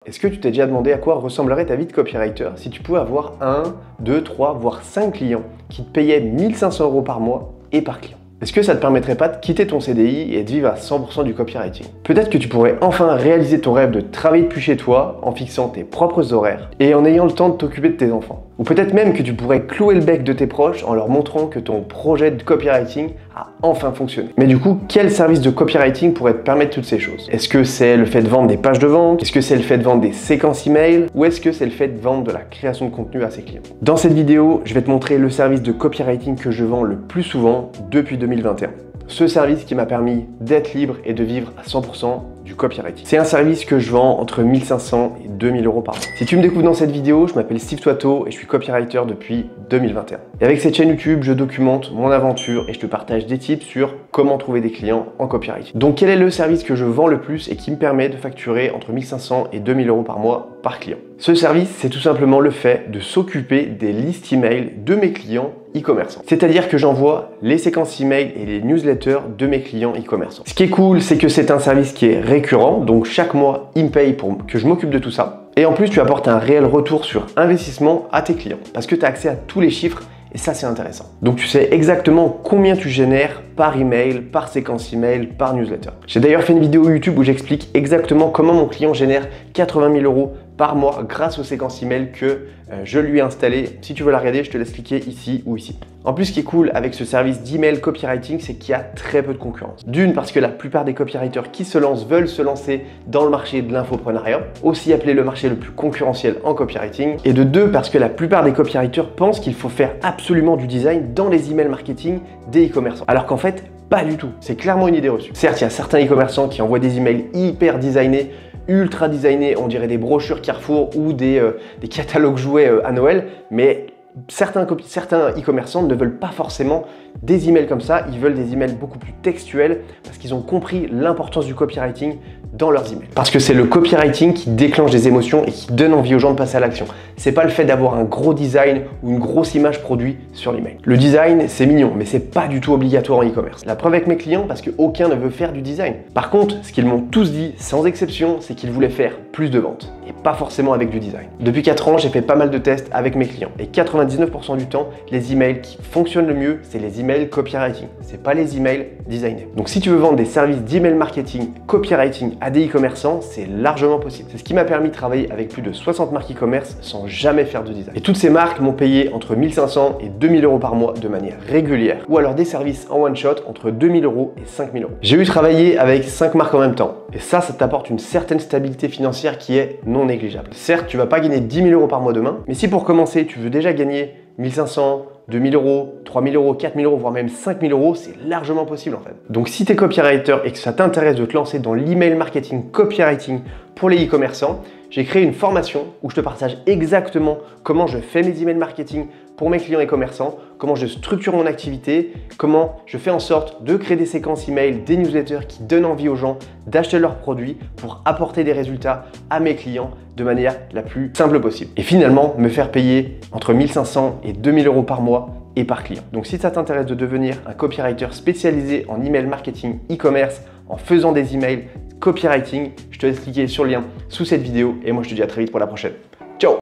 Est-ce que tu t'es déjà demandé à quoi ressemblerait ta vie de copywriter si tu pouvais avoir 1, 2, 3, voire 5 clients qui te payaient 1500 € par mois et par client? Est-ce que ça te permettrait pas de quitter ton CDI et de vivre à 100% du copywriting? Peut-être que tu pourrais enfin réaliser ton rêve de travailler depuis chez toi en fixant tes propres horaires et en ayant le temps de t'occuper de tes enfants. Ou peut-être même que tu pourrais clouer le bec de tes proches en leur montrant que ton projet de copywriting a enfin fonctionné. Mais du coup, quel service de copywriting pourrait te permettre toutes ces choses? Est-ce que c'est le fait de vendre des pages de vente? Est-ce que c'est le fait de vendre des séquences email? Ou est-ce que c'est le fait de vendre de la création de contenu à ses clients? Dans cette vidéo, je vais te montrer le service de copywriting que je vends le plus souvent depuis 2021. Ce service qui m'a permis d'être libre et de vivre à 100% du copywriting. C'est un service que je vends entre 1500 et 2000 € par mois. Si tu me découvres dans cette vidéo, je m'appelle Steve Toitto et je suis copywriter depuis 2021. Et avec cette chaîne YouTube, je documente mon aventure et je te partage des tips sur comment trouver des clients en copywriting. Donc quel est le service que je vends le plus et qui me permet de facturer entre 1500 et 2000 € par mois par client? Ce service, c'est tout simplement le fait de s'occuper des listes email de mes clients e-commerçants. C'est-à-dire que j'envoie les séquences email et les newsletters de mes clients e-commerçants. Ce qui est cool, c'est que c'est un service qui est récurrent, donc chaque mois, ils me payent pour que je m'occupe de tout ça. Et en plus, tu apportes un réel retour sur investissement à tes clients parce que tu as accès à tous les chiffres. Et ça, c'est intéressant. Donc, tu sais exactement combien tu génères par email, par séquence email, par newsletter. J'ai d'ailleurs fait une vidéo YouTube où j'explique exactement comment mon client génère 80 000 € par mois grâce aux séquences email que je lui ai installées. Si tu veux la regarder, je te laisse cliquer ici ou ici. En plus, ce qui est cool avec ce service d'email copywriting, c'est qu'il y a très peu de concurrence. D'une, parce que la plupart des copywriters qui se lancent veulent se lancer dans le marché de l'infoprenariat, aussi appelé le marché le plus concurrentiel en copywriting. Et de deux, parce que la plupart des copywriters pensent qu'il faut faire absolument du design dans les emails marketing des e-commerçants. Alors qu'en fait, pas du tout. C'est clairement une idée reçue. Certes, il y a certains e-commerçants qui envoient des emails hyper designés, ultra designés, on dirait des brochures Carrefour ou des catalogues jouets à Noël, mais certains e-commerçants ne veulent pas forcément des emails comme ça, ils veulent des emails beaucoup plus textuels parce qu'ils ont compris l'importance du copywriting dans leurs emails. Parce que c'est le copywriting qui déclenche des émotions et qui donne envie aux gens de passer à l'action. C'est pas le fait d'avoir un gros design ou une grosse image produit sur l'email. Le design, c'est mignon, mais c'est pas du tout obligatoire en e-commerce. La preuve avec mes clients, parce qu'aucun ne veut faire du design. Par contre, ce qu'ils m'ont tous dit, sans exception, c'est qu'ils voulaient faire plus de ventes et pas forcément avec du design. Depuis 4 ans, j'ai fait pas mal de tests avec mes clients et 99% du temps, les emails qui fonctionnent le mieux, c'est les emails copywriting. C'est pas les emails designés. Donc si tu veux vendre des services d'email marketing, copywriting à des e-commerçants, c'est largement possible. C'est ce qui m'a permis de travailler avec plus de 60 marques e-commerce sans jamais faire de design. Et toutes ces marques m'ont payé entre 1500 et 2000 € par mois de manière régulière ou alors des services en one shot entre 2000 € et 5000 €. J'ai eu travaillé avec 5 marques en même temps et ça t'apporte une certaine stabilité financière qui est non négligeable. Certes, tu vas pas gagner 10 000 € par mois demain, mais si pour commencer, tu veux déjà gagner 1500, 2000 €, 3000 €, 4000 €, voire même 5000 €, c'est largement possible en fait. Donc si tu es copywriter et que ça t'intéresse de te lancer dans l'email marketing copywriting pour les e-commerçants, j'ai créé une formation où je te partage exactement comment je fais mes emails marketing pour mes clients e-commerçants, comment je structure mon activité, comment je fais en sorte de créer des séquences email, des newsletters qui donnent envie aux gens d'acheter leurs produits pour apporter des résultats à mes clients de manière la plus simple possible. Et finalement, me faire payer entre 1500 et 2000 € par mois et par client. Donc si ça t'intéresse de devenir un copywriter spécialisé en email marketing e-commerce, en faisant des emails copywriting, je te laisse cliquer sur le lien sous cette vidéo et moi je te dis à très vite pour la prochaine.